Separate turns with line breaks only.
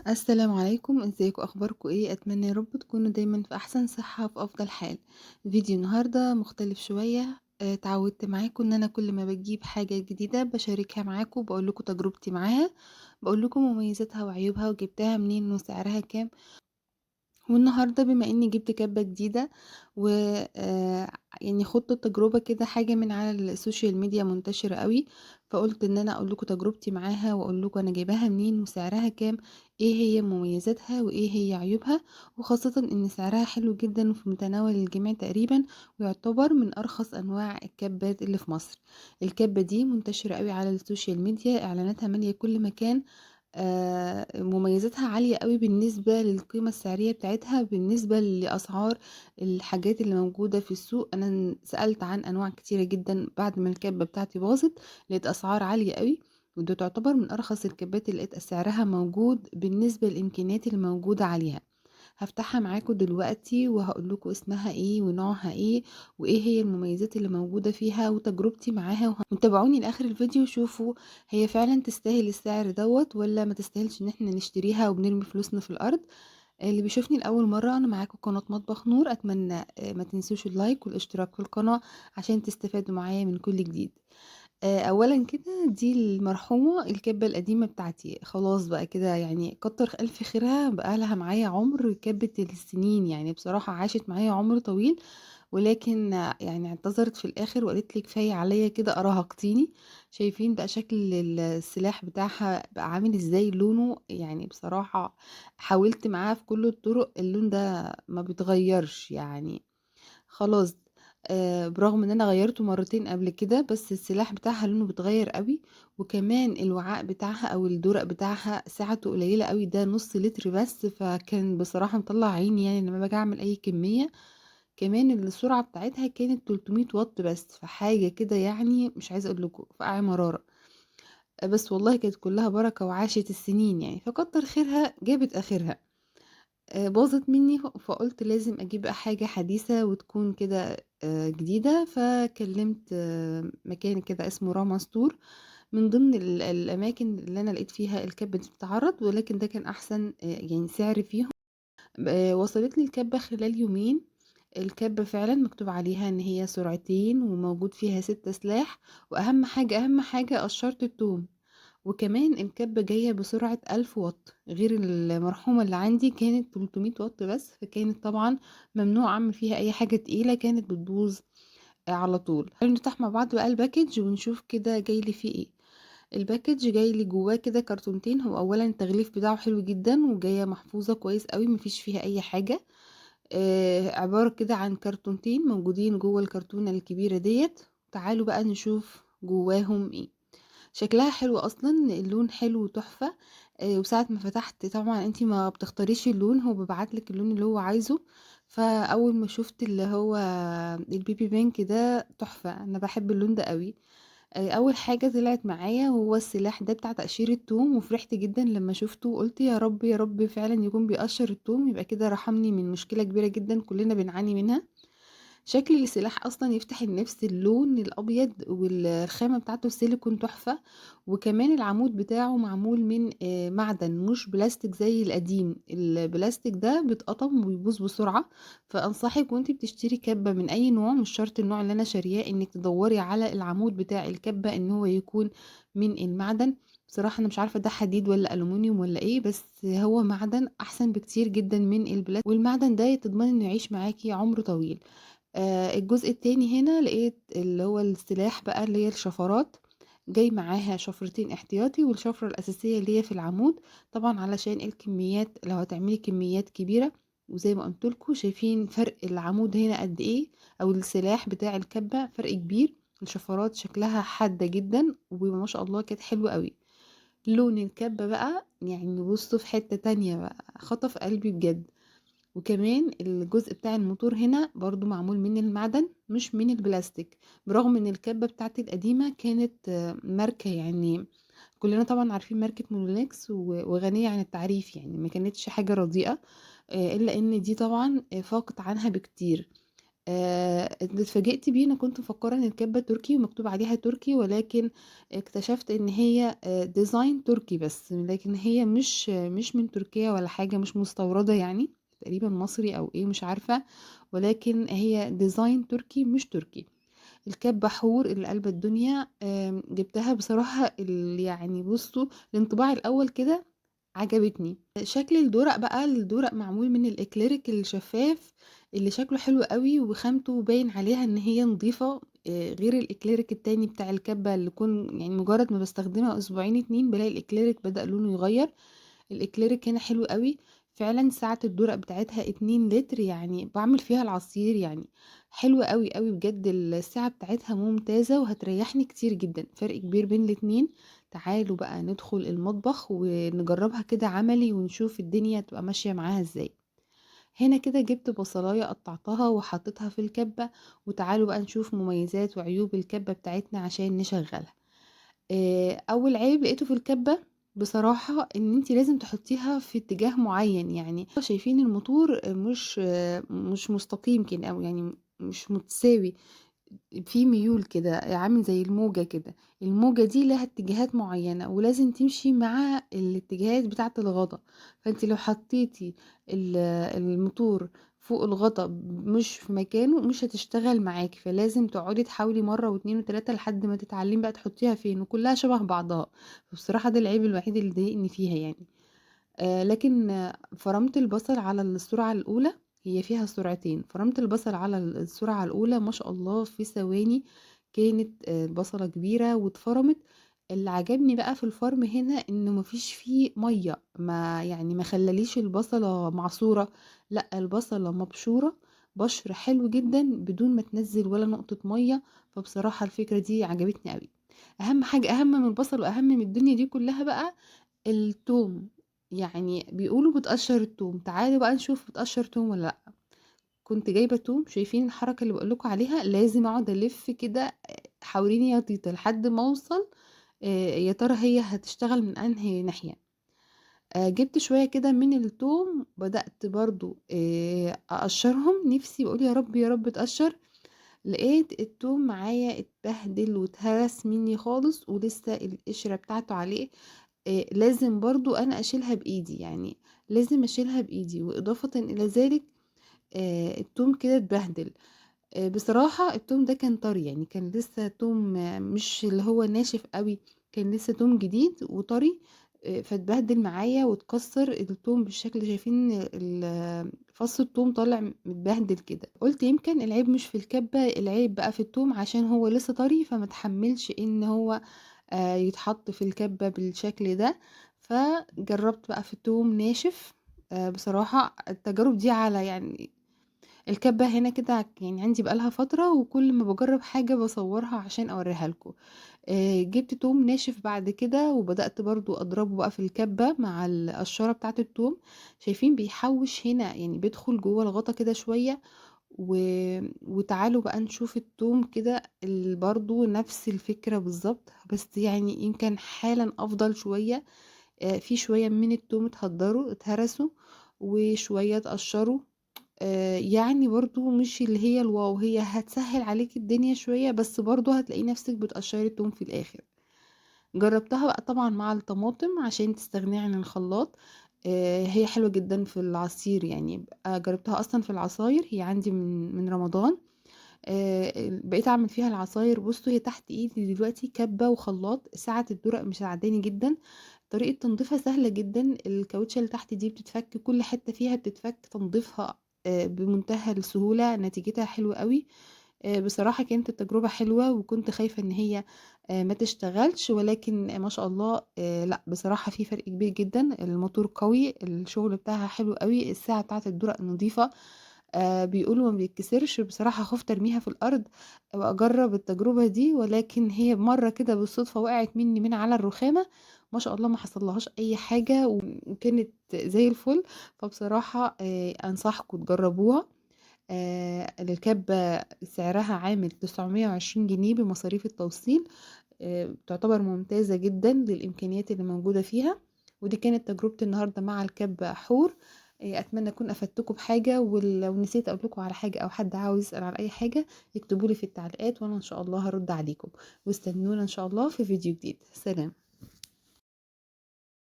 السلام عليكم، ازيكم؟ اخباركم ايه؟ اتمنى يا رب تكونوا دايما في احسن صحة في افضل حال. فيديو النهاردة مختلف شوية. اتعودت معاكم ان انا كل ما بجيب حاجة جديدة بشاركها معاكم، بقول لكم تجربتي معاها، بقول لكم مميزاتها وعيوبها وجبتها منين وسعرها كام. والنهارده بما إني جِبت كَبّة جديدة و يعني خُضت التجربة كده، حاجة من على السوشيال ميديا منتشرة أوي، فقُلت إن أنا أقول لكم تجربتي معاها وأقول لكم أنا جايباها منين وسعرها كام، إيه هي مميزاتها وإيه هي عيوبها، وخاصةً إن سعرها حلو جدًا وفي متناول الجميع تقريبًا، ويعتبر من أرخص أنواع الكَبّات اللي في مصر. الكَبّة دي منتشرة أوي على السوشيال ميديا، إعلاناتها مالية كل مكان. مميزاتها عالية أوي بالنسبة للقيمة السعرية بتاعتها، بالنسبة لأسعار الحاجات اللي موجودة في السوق. أنا سألت عن أنواع كتيرة جدًا بعد ما الكَبّة بتاعتي باظت، لقيت أسعار عالية أوي، ودي تعتبر من أرخص الكَبّات اللي لقيت سعرها موجود بالنسبة للإمكانيات اللي موجودة عليها. هافتحها معاكم دلوقتي وهاقول لكم اسمها إيه ونوعها إيه، وإيه هي المميزات اللي موجودة فيها وتجربتي معاها، وتابعوني لآخر الفيديو شوفوا هي فعلًا تستاهل السعر دوّة والّا ما تستاهلش إن إحنا نشتريها وبنرمي فلوسنا في الأرض. اللي بيشوفني لأول مرة، أنا معاكم قناة مطبخ نور، أتمنى ما تنسوش اللايك والاشتراك في القناة عشان تستفادوا معايا من كل جديد. أولًا كده دي المرحومة الكَبّة القديمة بتاعتي، خلاص بقى كده يعني كتّر ألف خيرها، بقى لها معايا عُمر كَبّة السنين، يعني بصراحة عاشت معايا عُمر طويل، ولكن يعني اعتذرت في الآخر وقالت لي: "كفاية عليَّ كده أرهقتيني." شايفين بقى شكل السلاح بتاعها بقى عامل إزاي لونه، يعني بصراحة حاولت معاها في كل الطرق، اللون ده ما بيتغيّرش يعني خلاص. برغم إن أنا غيّرته مرّتين قبل كده، بس السلاح بتاعها لونه بيتغيّر أوي، وكمان الوعاء بتاعها أو الدُرَق بتاعها سعته قليلة أوي، ده نُص لتر بس، فكان بصراحة مطلّع عيني يعني لمّا باجي أعمل أي كمية. كمان السرعة بتاعتها كانت 300 واط بس، فحاجة كده يعني مش عايزة أقول لكم فقاعة مرارة. بس والله كانت كلّها بركة وعاشت السنين يعني، فكتّر خيرها جابت آخرها. باظت منّي فقُلت لازم أجيب بقى حاجة حديثة وتكون كده جديدة، فكلّمت مكان كده اسمه راما ستور، من ضمن الأماكن اللي أنا لقيت فيها الكَبّة دي بتتعرض، ولكن ده كان أحسن يعني سعر فيهم. وصلت لي الكَبّة خلال يومين. الكَبّة فعلًا مكتوب عليها إن هي سرعتين وموجود فيها 6 سلاح، وأهم حاجة، أهم حاجة قشّرة التوم. وكمان الكَبّة جاية بسرعة 1000 واط، غير المرحومة اللي عندي كانت 300 واط بس، فكانت طبعًا ممنوع أعمل فيها أي حاجة تقيلة، كانت بتبوظ على طول. تعالوا نفتح مع بعض بقى الpackage ونشوف كده جاي لي فيه إيه. الpackage جاي لي جواه كده كرتونتين، هو أولًا التغليف بتاعه حلو جدًا وجاية محفوظة كويس أوي، ما فيش فيها أي حاجة. عبارة كده عن كرتونتين موجودين جوه الكرتونة الكبيرة ديّة. تعالوا بقى نشوف جواهم إيه. شكلها حلو أصلًا، اللون حلو تحفة. وساعة ما فتحت طبعًا أنتِ ما بتختاريش اللون، هو بيبعت لِك اللون اللي هو عايزه. فأول ما شُفت اللي هو الbaby pink ده تحفة، أنا باحب اللون ده أوي. أول حاجة طلعت معايا هو السلاح ده بتاع تقشير التوم، وفرحت جدًا لمّا شُفته وقُلت يا رب، يا رب فعلًا يكون بيقشّر التوم، يبقى كده رحمني من مشكلة كبيرة جدًا كلنا بنعاني منها. شكل السلاح أصلًا يفتح النِفس، اللون الأبيض والخامة بتاعته سيليكون تحفة، وكمان العمود بتاعه معمول من معدن مش بلاستيك زي القديم، البلاستيك ده بيتقطم وبيبوظ بسرعة. فأنصحِك وأنتِ بتشتري كَبّة من أي نوع، مش شرط النوع اللي أنا شارياه، إنِّك تدوّري على العمود بتاع الكَبّة إن هو يكون من المعدن. بصراحة أنا مش عارفة ده حديد والّا ألومنيوم والّا إيه، بس هو معدن أحسن بكتير جدًا من والمعدن ده تضمني إنه يعيش معاكِ عُمر طويل. الجزء التاني هنا لقيت اللي هو السلاح بقى اللي هي الشفرات، جاي معاها شفرتين احتياطي والشفرة الأساسية اللي هي في العمود، طبعًا علشان الكميات لو هتعملي كميات كبيرة. وزي ما قُلت لكم شايفين فرق العمود هنا قد إيه، أو السلاح بتاع الكَبّة فرق كبير. الشفرات شكلها حادة جدًا وما شاء الله كانت حلوة أوي. لون الكَبّة بقى يعني بُصّوا في حتة تانية بقى، خطف قلبي بجد. وكمان الجزء بتاع الموتور هنا برضو معمول من المعدن مش من البلاستيك، برغم ان الكبة بتاعتي القديمة كانت ماركة يعني كلنا طبعا عارفين ماركة مونوليكس وغنية عن التعريف، يعني ما كانتش حاجة رديئة. إلا إن دي طبعًا فاقت عنها بكتير. اتفاجئت بيه. أنا كنت مفكّرة إن الكَبّة تركي ومكتوب عليها تركي، ولكن اكتشفت إن هي design تركي بس، لكن هي مش من تركيا ولا حاجة، مش مستوردة يعني، تقريبًا مصري أو إيه مش عارفة، ولكن هي design تركي مش تركي. الكَبّة حور اللي قلبة الدنيا. جِبتها بصراحة يعني بُصّوا الانطباع الأول كده عجبتني. شكل الدُرَق بقى، الدُرَق معمول من الإكليريك الشفاف اللي شكله حلو أوي وخامته باين عليها إن هي نضيفة، غير الإكليريك التاني بتاع الكَبّة اللي يعني مجرد ما باستخدمها أسبوعين 2 بالاقي الإكليريك بدأ لونه يغيّر. الإكليريك هنا حلو أوي. فعلًا سعة الدُرَق بتاعتها 2 لتر، يعني باعمل فيها العصير يعني. حلوة أوي، أوي بجد، السعة بتاعتها ممتازة وهتريحني كتير جدًا، فرق كبير بين الاتنين. تعالوا بقى ندخل المطبخ ونجربها كده عملي ونشوف الدنيا هتبقى ماشية معاها إزاي. هنا كده جبت بصلاية قطعتها وحطيتها في الكبة، وتعالوا بقى نشوف مميزات وعيوب الكبة بتاعتنا عشان نشغلها. أول عيب لقيته في الكبة بصراحة إن أنتِ لازم تحطيها في اتجاه معين، يعني شايفين الموتور مش مستقيم كده أو يعني مش متساوي، في ميول كده عامل زي الموجة كده. الموجة دي لها اتجاهات معينة ولازم تمشي مع الاتجاهات بتاعة الغطا. فانت لو حطيتي الموتور فوق الغطا مش في مكانه مش هتشتغل معاكي، فلازم تقعدي تحاولي مرة واتنين وتلاتة لحد ما تتعلمي بقى تحطيها فين، وكلها شبه بعضها. فبصراحة ده العيب الوحيد اللي ضايقني فيها يعني. لكن فرمت البصل على السرعة الأولى. هي فيها سرعتين، فرمت البصل على السرعة الأولى ما شاء الله في ثواني كانت بصلة كبيرة واتفرمت. اللي عجبني بقى في الفرم هنا إنه مفيش فيه مية، ما يعني ما خلاليش البصلة معصورة، لأ البصلة مبشورة بشر حلو جدا بدون ما تنزل ولا نقطة مية. فبصراحة الفكرة دي عجبتني قوي. أهم حاجة، أهم من البصل وأهم من الدنيا دي كلها بقى التوم. يعني بيقولوا بتقشر التوم، تعالوا بقى نشوف بتقشر توم ولا لأ. كنت جايبة توم، شايفين الحركة اللي بقولكوا عليها، لازم اقعد الف كده حوالين يا تيتا لحد ما اوصل يا ترى هي هتشتغل من انهي ناحية. جبت شوية كده من التوم، بدأت برضو اقشرهم، نفسي بقول يا رب يا رب تقشر. لقيت التوم معايا اتبهدل واتهرس مني خالص ولسه القشرة بتاعته عليه. لازم برضو أنا أشيلها بإيدي، يعني لازم أشيلها بإيدي. وإضافةً إلى ذلك التوم كده اتبهدل. بصراحة التوم ده كان طري، يعني كان لسه توم مش اللي هو ناشف أوي، كان لسه توم جديد وطري. فاتبهدل معايا واتكسر التوم بالشكل اللي شايفين فص التوم طالع متبهدل كده. قُلت يمكن العيب مش في الكبة، العيب بقى في التوم عشان هو لسه طري، فما اتحمّلش إن هو يتحط في الكبة بالشكل ده. فجرّبت بقى في توم ناشف. بصراحة التجارب دي على يعني الكبة هنا كده يعني عندي بقى لها فترة، وكل ما باجرّب حاجة باصورها عشان أوريها لكم. جِبت توم ناشف بعد كده وبدأت برضه أضربه بقى في الكبة مع القشّارة بتاعة التوم. شايفين بيحوّش هنا، يعني بيدخل جوّه الغطا كده شوية. و وتعالوا بقى نشوف التوم كده برضه نفس الفكرة بالضبط، بس يعني يمكن حالًا أفضل شوية. في شوية من التوم اتهرسوا وشوية اتقشّروا. يعني برضه مش اللي هي الواو، هي هتسهّل عليكِ الدنيا شوية، بس برضه هتلاقي نفسِك بتقشّري التوم في الآخر. جرّبتها بقى طبعًا مع الطماطم عشان تستغني عن الخلاط. هي حلوة جدًا في العصير، يعني جرّبتها أصلًا في العصاير، هي عندي من رمضان. بقيت أعمل فيها العصاير. بُصّوا هي تحت إيدي دلوقتي كَبّة وخلاط، سعة الدُرَق مساعداني جدًا. طريقة تنضيفها سهلة جدًا، الكاوتشة اللي تحت دي بتتفك، كل حتّة فيها بتتفك، تنضيفها بمنتهى السهولة، نتيجتها حلوة أوي. بصراحة كانت التجربة حلوة وكنت خايفة إن هي ما تشتغلش، ولكن ما شاء الله لأ بصراحة في فرق كبير جدًا، الموتور قوي، الشغل بتاعها حلو أوي، الساعة بتاعة الدُرَق نضيفة. بيقولوا ما بيتكسرش. بصراحة خُفت أرميها في الأرض وأجرّب التجربة دي، ولكن هي مرّة كده بالصدفة وقعت مني من على الرخامة، ما شاء الله ما حصلّهاش أي حاجة وكانت زي الفل. فبصراحة أنصحكم تجرّبوها. الكَبّة سعرها عامل 920 جنيه بمصاريف التوصيل. تعتبر ممتازة جدًا للإمكانيات اللي موجودة فيها. ودي كانت تجربتي النهارده مع الكَبّة حور. أتمنى أكون أفدتكم بحاجة، ولو نسيت أقول لكم على حاجة أو حد عاوز يسأل على أي حاجة اكتبوا لي في التعليقات وأنا إن شاء الله هارُد عليكم، واستنونا إن شاء الله في فيديو جديد. سلام.